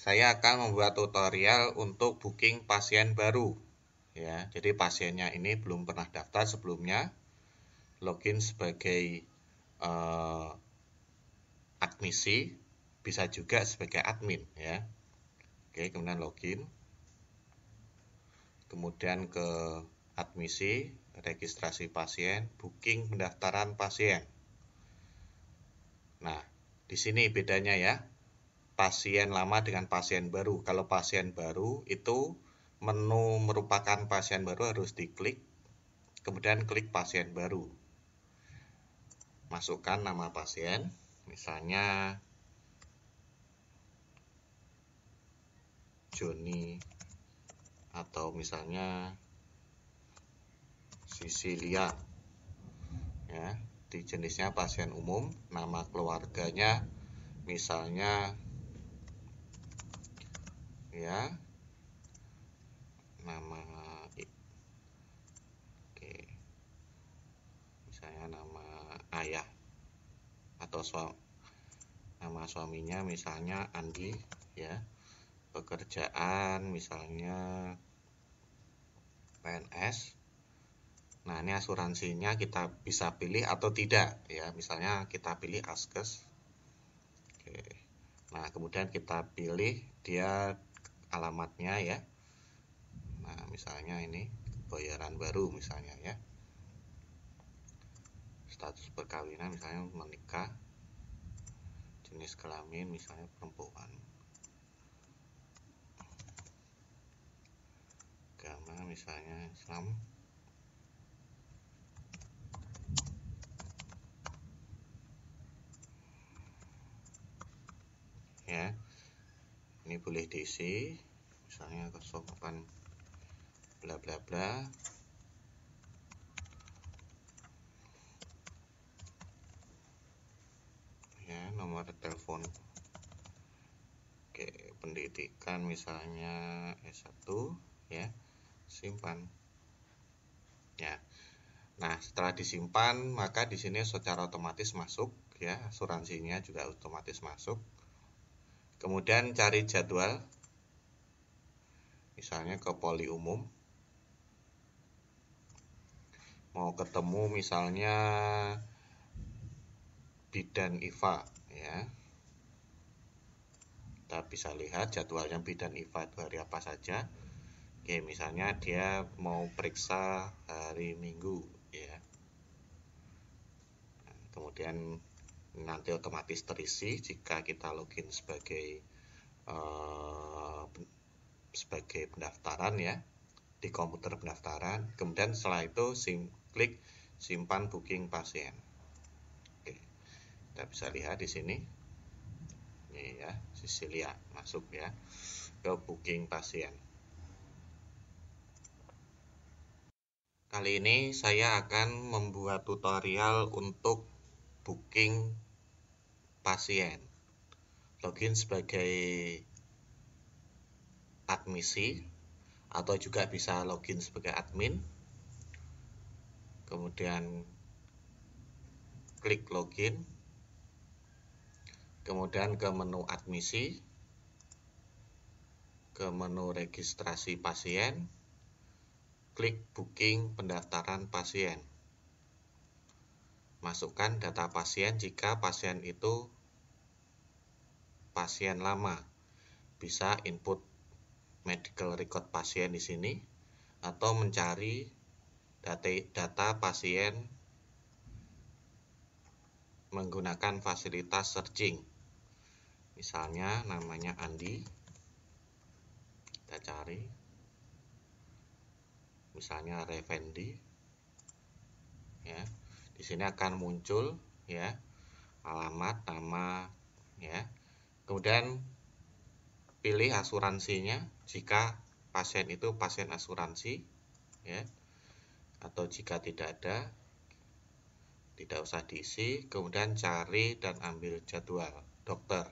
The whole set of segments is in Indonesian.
saya akan membuat tutorial untuk booking pasien baru. Ya, jadi pasiennya ini belum pernah daftar sebelumnya, login sebagai admisi, bisa juga sebagai admin ya. Oke, kemudian login, kemudian ke admisi, registrasi pasien, booking pendaftaran pasien. Nah, di sini bedanya ya, pasien lama dengan pasien baru. Kalau pasien baru itu menu merupakan pasien baru harus diklik, kemudian klik pasien baru. Masukkan nama pasien, misalnya Joni atau misalnya Sisilia. Ya, di jenisnya pasien umum, nama keluarganya misalnya ya nama oke, misalnya nama ayah atau nama suaminya misalnya Andi ya. Pekerjaan misalnya PNS. Nah, ini asuransinya kita bisa pilih atau tidak ya. Misalnya kita pilih Askes. Oke. Nah, kemudian kita pilih dia alamatnya ya. Nah, misalnya ini bayaran baru misalnya ya. Status perkawinan misalnya menikah. Jenis kelamin misalnya perempuan. Agama misalnya Islam. Ya. Ini boleh diisi misalnya 08 bla bla bla. Ya, nomor telepon. Oke, pendidikan misalnya S1 ya. Simpan. Ya. Nah, setelah disimpan, maka di sini secara otomatis masuk ya, asuransinya juga otomatis masuk. Kemudian cari jadwal. Misalnya ke poli umum. Mau ketemu misalnya bidan IVA ya. Kita bisa lihat jadwalnya bidan IVA itu hari apa saja. Oke, misalnya dia mau periksa hari Minggu ya. Kemudian nanti otomatis terisi jika kita login sebagai pendaftaran ya, di komputer pendaftaran. Kemudian setelah itu klik simpan booking pasien. Oke, kita bisa lihat di sini. Ini ya, Sisilia masuk ya ke booking pasien. Kali ini saya akan membuat tutorial untuk booking pasien. Login sebagai admisi atau juga bisa login sebagai admin. Kemudian klik login. Kemudian ke menu admisi. Ke menu registrasi pasien. Klik booking pendaftaran pasien. Masukkan data pasien jika pasien itu pasien lama. Bisa input medical record pasien di sini atau mencari data pasien menggunakan fasilitas searching. Misalnya namanya Andi. Kita cari. Misalnya Revendi. Ya. Di sini akan muncul ya alamat, nama ya. Kemudian pilih asuransinya jika pasien itu pasien asuransi ya. Atau jika tidak ada, tidak usah diisi. Kemudian cari dan ambil jadwal dokter.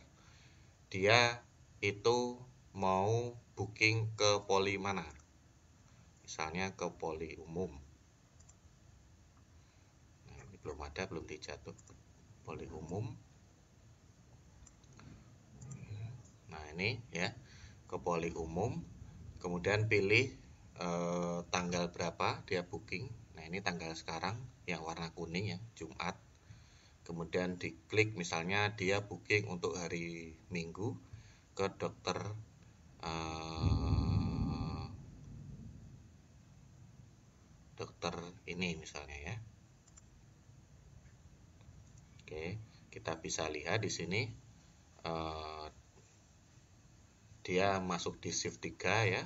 Dia itu mau booking ke poli mana? Misalnya ke poli umum. Nah, ini belum ada, belum dijatuh. Poli umum. Nah, ini ya, ke poli umum, kemudian pilih tanggal berapa dia booking. Nah, ini tanggal sekarang yang warna kuning ya, Jumat. Kemudian diklik misalnya dia booking untuk hari Minggu ke dokter ini misalnya ya. Oke, kita bisa lihat di sini dia masuk di shift 3 ya.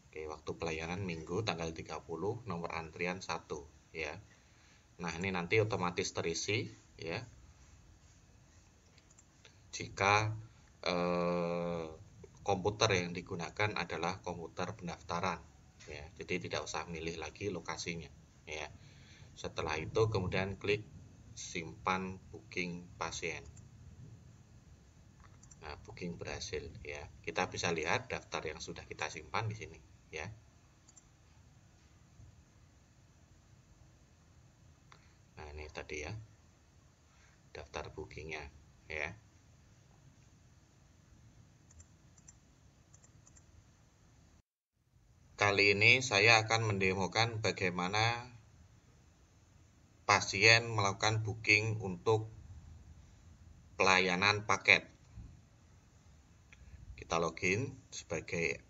Oke, waktu pelayanan Minggu tanggal 30, nomor antrian 1 ya. Nah, ini nanti otomatis terisi ya. Jika komputer yang digunakan adalah komputer pendaftaran ya. Jadi tidak usah milih lagi lokasinya ya. Setelah itu kemudian klik simpan booking pasien. Nah, booking berhasil ya. Kita bisa lihat daftar yang sudah kita simpan di sini ya. Nah, ini tadi ya daftar bookingnya ya. Kali ini saya akan mendemokan bagaimana pasien melakukan booking untuk pelayanan paket. Kita login sebagai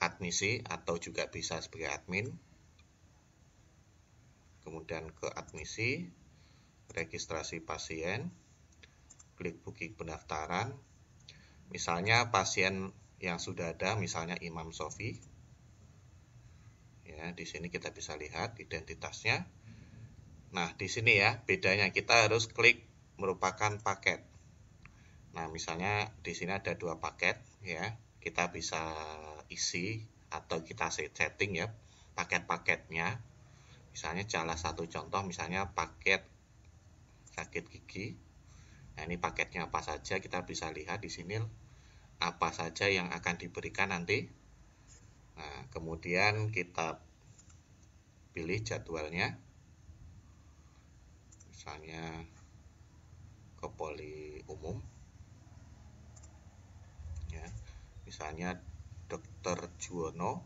admisi atau juga bisa sebagai admin. Kemudian ke admisi, registrasi pasien, klik booking pendaftaran. Misalnya pasien yang sudah ada, misalnya Imam Sofi. Ya, di sini kita bisa lihat identitasnya. Nah, di sini ya bedanya kita harus klik merupakan paket. Nah, misalnya di sini ada 2 paket ya. Kita bisa isi atau kita setting ya paket-paketnya. Misalnya salah satu contoh misalnya paket sakit gigi. Nah, ini paketnya apa saja kita bisa lihat di sini apa saja yang akan diberikan nanti. Nah, kemudian kita pilih jadwalnya. Misalnya ke poli umum. Ya. Misalnya Dr. Juwono.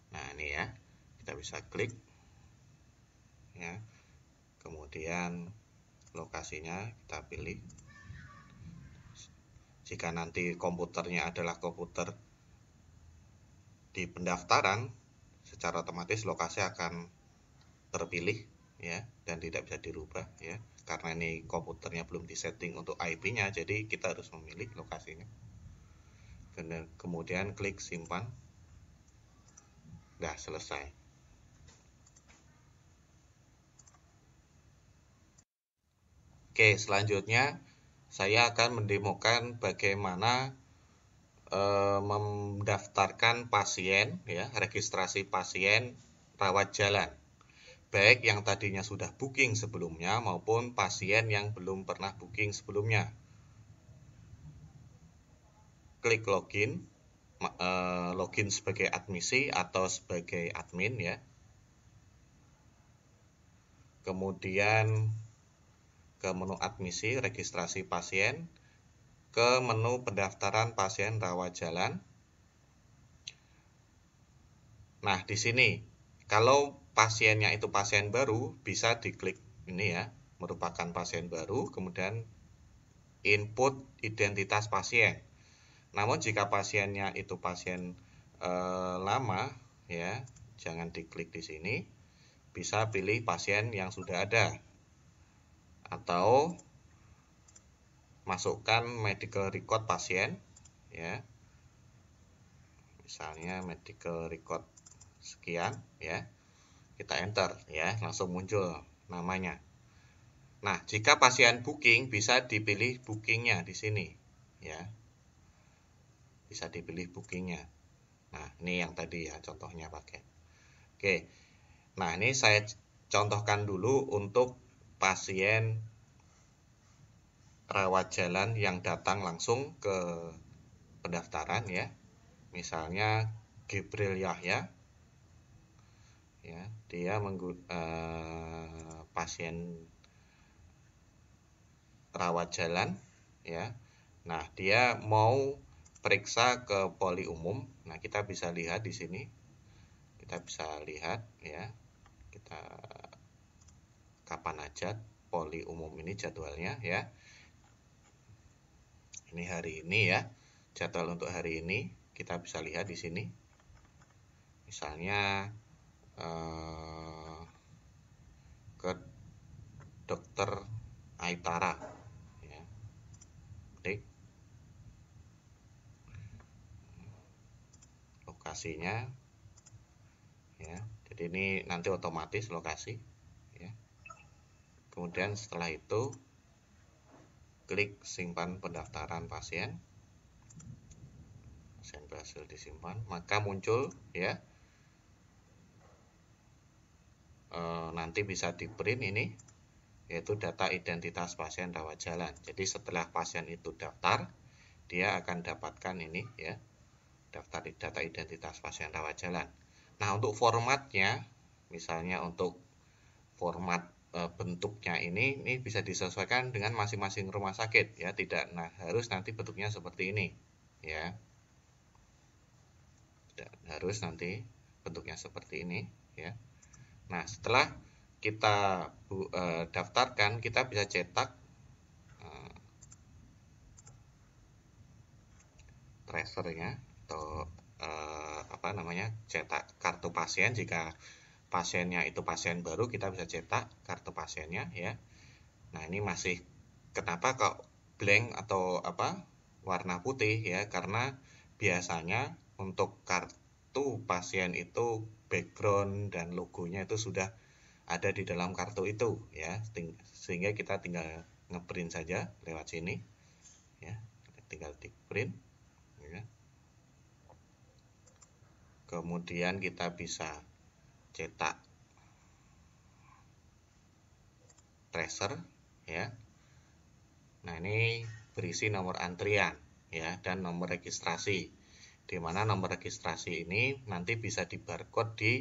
Nah, ini ya. Kita bisa klik ya. Kemudian lokasinya kita pilih. Jika nanti komputernya adalah komputer di pendaftaran, secara otomatis lokasi akan terpilih ya dan tidak bisa dirubah ya. Karena ini komputernya belum disetting untuk IP-nya, jadi kita harus memilih lokasinya. Kemudian klik simpan. Udah selesai. Oke, selanjutnya saya akan mendemokan bagaimana mendaftarkan pasien ya, registrasi pasien rawat jalan. Baik yang tadinya sudah booking sebelumnya maupun pasien yang belum pernah booking sebelumnya. Klik login, login sebagai admisi atau sebagai admin ya. Kemudian ke menu admisi, registrasi pasien, ke menu pendaftaran pasien rawat jalan. Nah, di sini kalau pasiennya itu pasien baru, bisa diklik ini ya, merupakan pasien baru, kemudian input identitas pasien. Namun jika pasiennya itu pasien lama ya, jangan diklik di sini. Bisa pilih pasien yang sudah ada. Atau masukkan medical record pasien ya. Misalnya medical record sekian ya. Kita enter ya, langsung muncul namanya. Nah, jika pasien booking bisa dipilih bookingnya di sini ya. Bisa dipilih bookingnya. Nah, ini yang tadi ya contohnya pakai. Oke. Nah, ini saya contohkan dulu untuk pasien rawat jalan yang datang langsung ke pendaftaran ya. Misalnya Gabriel Yahya ya, dia pasien rawat jalan, ya. Nah, dia mau periksa ke poli umum. Nah, kita bisa lihat di sini. Kita bisa lihat, ya. Kita kapan aja poli umum ini jadwalnya, ya. Ini hari ini, ya. Jadwal untuk hari ini kita bisa lihat di sini. Misalnya ke Dokter Aitara, ya. Klik lokasinya, ya. Jadi ini nanti otomatis lokasi, ya. Kemudian setelah itu klik simpan pendaftaran pasien. Pasien berhasil disimpan, maka muncul, ya, nanti bisa di print ini, yaitu data identitas pasien rawat jalan. Jadi setelah pasien itu daftar, dia akan dapatkan ini, ya, daftar data identitas pasien rawat jalan. Nah, untuk formatnya, misalnya untuk format bentuknya ini bisa disesuaikan dengan masing-masing rumah sakit, ya. Tidak harus nanti bentuknya seperti ini, ya. Tidak harus nanti bentuknya seperti ini, ya. Nah, setelah kita daftarkan, kita bisa cetak tracernya atau cetak kartu pasien. Jika pasiennya itu pasien baru, kita bisa cetak kartu pasiennya, ya. Nah, ini masih kenapa kok blank atau warna putih, ya, karena biasanya untuk kartu pasien itu background dan logonya itu sudah ada di dalam kartu itu, ya, sehingga kita tinggal ngeprint saja lewat sini, ya, tinggal di print, ya. Kemudian kita bisa cetak tracer, ya. Nah, ini berisi nomor antrian, ya, dan nomor registrasi, di mana nomor registrasi ini nanti bisa di barcode di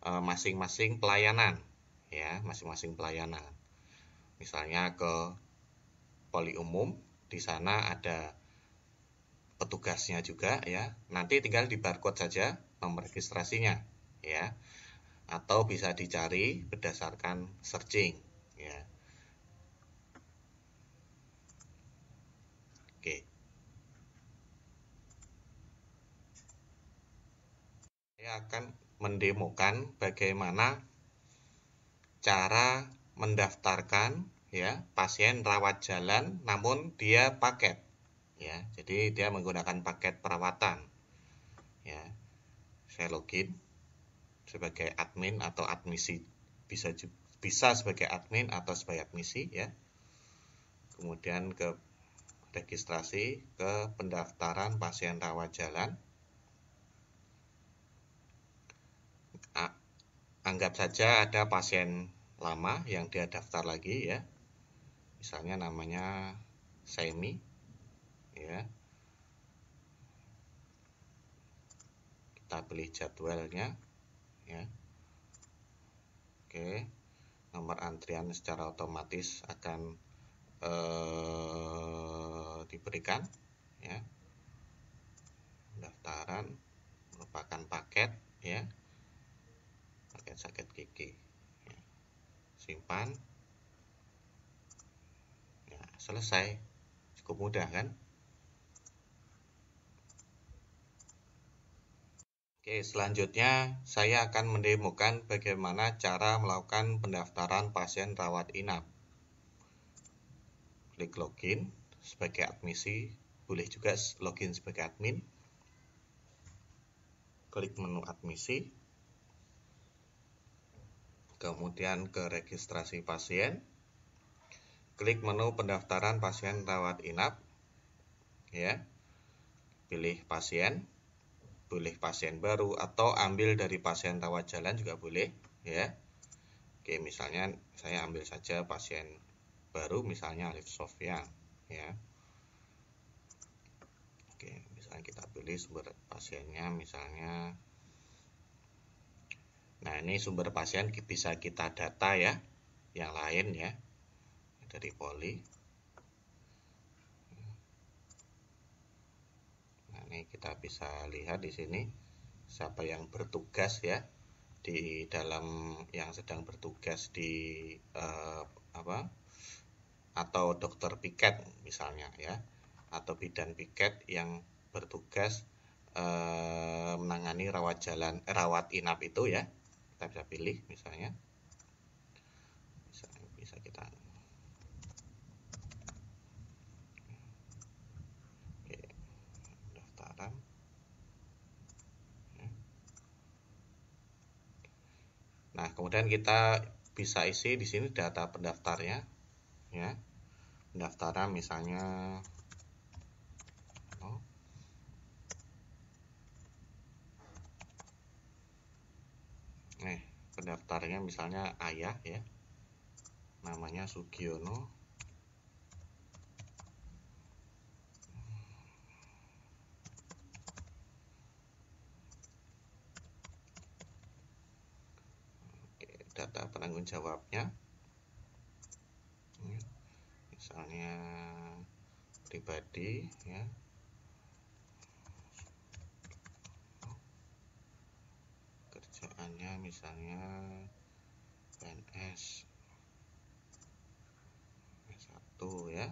masing-masing pelayanan, ya, masing-masing pelayanan. Misalnya ke poli umum, di sana ada petugasnya juga, ya. Nanti tinggal di barcode saja nomor registrasinya, ya. Atau bisa dicari berdasarkan searching, ya. Oke. Saya akan mendemokan bagaimana cara mendaftarkan, ya, pasien rawat jalan namun dia paket, ya. Jadi dia menggunakan paket perawatan, ya. Saya login sebagai admin atau admisi, bisa sebagai admin atau sebagai admisi, ya. Kemudian ke registrasi, ke pendaftaran pasien rawat jalan. Anggap saja ada pasien lama yang dia daftar lagi, ya. Misalnya namanya Semi, ya. Kita pilih jadwalnya, ya. Oke. Nomor antrian secara otomatis akan diberikan, ya. Pendaftaran merupakan paket, ya. Paket sakit gigi, ya. Simpan, ya, selesai. Cukup mudah, kan? Oke, selanjutnya saya akan mendemokan bagaimana cara melakukan pendaftaran pasien rawat inap. Klik login sebagai admisi, boleh juga login sebagai admin. Klik menu admisi, kemudian ke registrasi pasien, klik menu pendaftaran pasien rawat inap, ya. Pilih pasien, boleh pasien baru atau ambil dari pasien rawat jalan juga boleh, ya. Oke, misalnya saya ambil saja pasien baru, misalnya Alif Sofyan, ya. Oke, misalnya kita pilih sumber pasiennya, misalnya Nah, ini sumber pasien bisa kita data ya, yang lain ya, dari poli. Nah, ini kita bisa lihat di sini siapa yang bertugas ya, di dalam yang sedang bertugas di atau dokter piket misalnya ya, atau bidan piket yang bertugas menangani rawat inap itu ya, kita bisa pilih misalnya, bisa kita pendaftaran. Nah, kemudian kita bisa isi di sini data pendaftarnya ya. Pendaftaran misalnya pendaftarnya misalnya ayah ya, namanya Sugiono. Oke, data penanggung jawabnya misalnya pribadi ya, kerjaannya misalnya PNS S1 ya.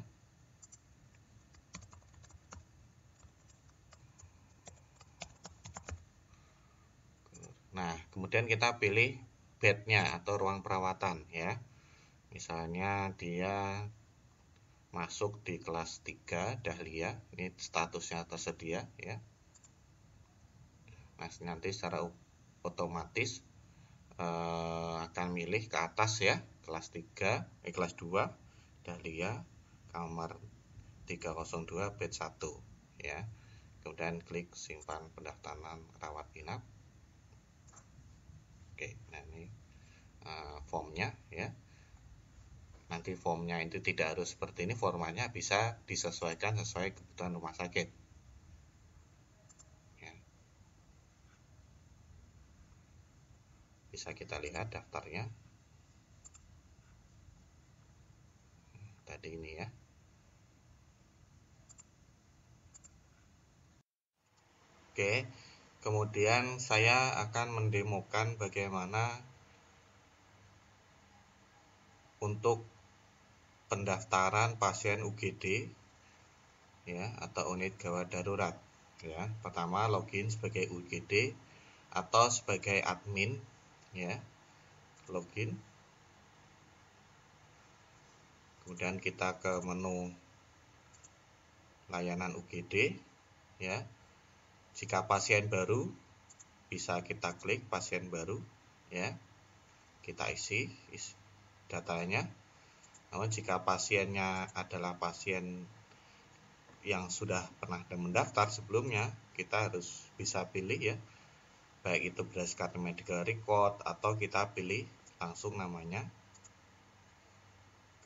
Nah, kemudian kita pilih bednya atau ruang perawatan ya. Misalnya dia masuk di kelas 3 Dahlia, ini statusnya tersedia ya. Nah, nanti secara otomatis akan milih ke atas ya, kelas 2 Dahlia, kamar 302 bed 1 ya. Kemudian klik simpan pendaftaran rawat inap. Oke, nah ini formnya ya. Nanti formnya itu tidak harus seperti ini, formatnya bisa disesuaikan sesuai kebutuhan rumah sakit ya. Bisa kita lihat daftarnya tadi ini ya. Oke, kemudian saya akan mendemokan bagaimana untuk pendaftaran pasien UGD ya, atau unit gawat darurat ya. Pertama, login sebagai UGD atau sebagai admin ya, login. Kemudian kita ke menu layanan UGD ya. Jika pasien baru, bisa kita klik pasien baru ya, kita isi datanya. Namun jika pasiennya adalah pasien yang sudah pernah mendaftar sebelumnya, kita harus bisa pilih ya, baik itu berdasarkan medical record atau kita pilih langsung namanya.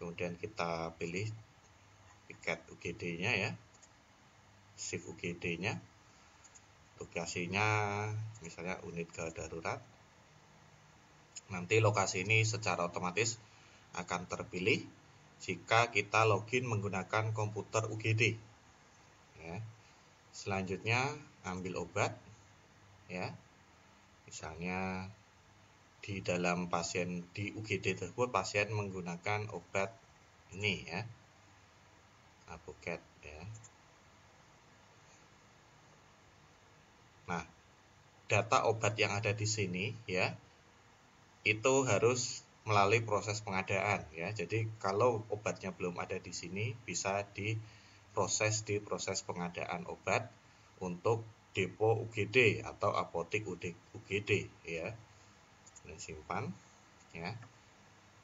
Kemudian kita pilih tiket UGD-nya ya, shift UGD-nya, lokasinya misalnya unit gawat darurat. Nanti lokasi ini secara otomatis akan terpilih jika kita login menggunakan komputer UGD ya. Selanjutnya ambil obat ya, misalnya di dalam pasien di UGD tersebut pasien menggunakan obat ini ya, Apoket ya. Nah, data obat yang ada di sini ya, itu harus melalui proses pengadaan ya. Jadi kalau obatnya belum ada di sini, bisa di proses pengadaan obat untuk depo UGD atau apotik UGD ya. Dan simpan ya.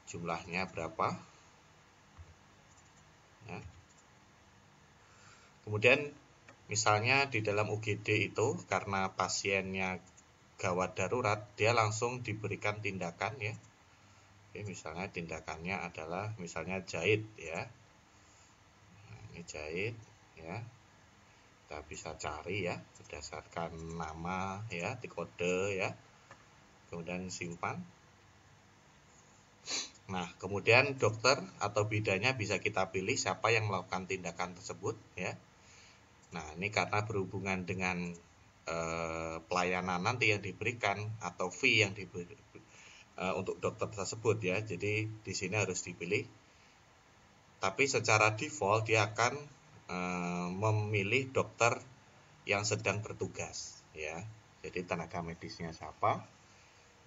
Jumlahnya berapa ya. Kemudian misalnya di dalam UGD itu karena pasiennya gawat darurat, dia langsung diberikan tindakan ya. Oke, misalnya tindakannya adalah misalnya jahit ya. Nah, ini jahit ya. Kita bisa cari ya berdasarkan nama ya, di kode ya. kemudian simpan. Nah, kemudian dokter atau bidannya bisa kita pilih siapa yang melakukan tindakan tersebut ya. Nah, ini karena berhubungan dengan pelayanan nanti yang diberikan atau fee yang diberi untuk dokter tersebut ya. Jadi di sini harus dipilih. Tapi secara default dia akan memilih dokter yang sedang bertugas ya. Jadi tenaga medisnya siapa.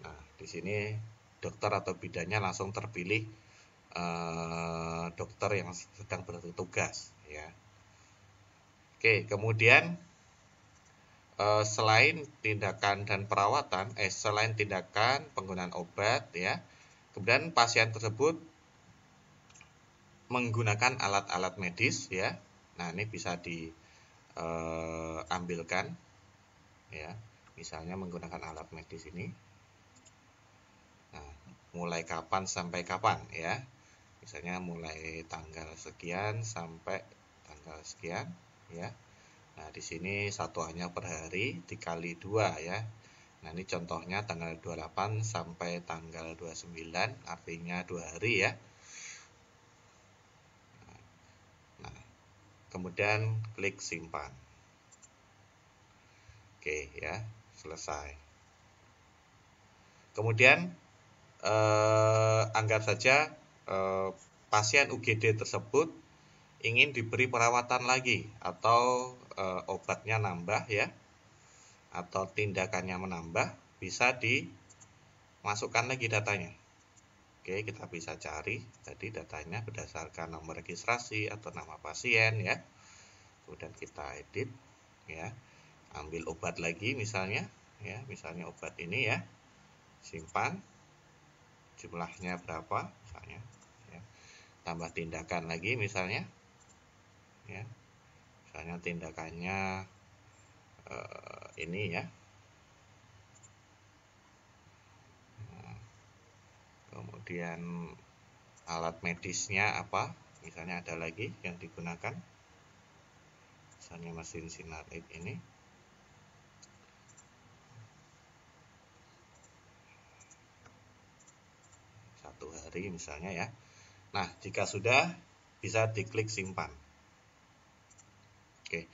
Nah, di sini dokter atau bidannya langsung terpilih dokter yang sedang bertugas ya. Oke, kemudian selain tindakan dan perawatan, selain tindakan penggunaan obat ya, kemudian pasien tersebut menggunakan alat-alat medis ya. Nah, ini bisa diambilkan ya. Misalnya menggunakan alat medis ini. Nah, mulai kapan sampai kapan ya. Misalnya mulai tanggal sekian sampai tanggal sekian ya. Nah, di sini satuannya per hari dikali 2 ya. Nah, ini contohnya tanggal 28 sampai tanggal 29, artinya 2 hari ya. Nah, kemudian klik simpan. Oke ya, selesai. Kemudian anggap saja pasien UGD tersebut ingin diberi perawatan lagi atau obatnya nambah ya, atau tindakannya menambah, bisa dimasukkan lagi datanya. Oke, kita bisa cari tadi datanya berdasarkan nomor registrasi atau nama pasien ya. Kemudian kita edit ya, ambil obat lagi misalnya ya, misalnya obat ini ya, simpan, jumlahnya berapa misalnya ya. Tambah tindakan lagi misalnya ya, misalnya tindakannya ini ya. Kemudian alat medisnya apa, misalnya ada lagi yang digunakan, misalnya mesin sinar ini. Satu hari misalnya ya. Nah, jika sudah, bisa diklik simpan. Oke.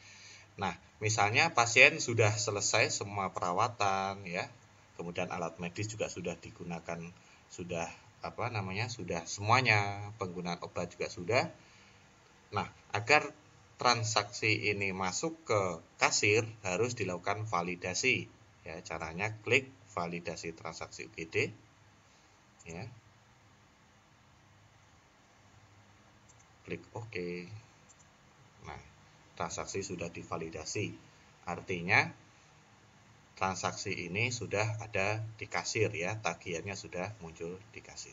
Nah, misalnya pasien sudah selesai semua perawatan ya, kemudian alat medis juga sudah digunakan, sudah sudah semuanya, penggunaan obat juga sudah. Nah, agar transaksi ini masuk ke kasir harus dilakukan validasi ya. Caranya klik validasi transaksi UGD ya. Klik OK. Nah, transaksi sudah divalidasi. Artinya transaksi ini sudah ada di kasir ya, tagihannya sudah muncul di kasir.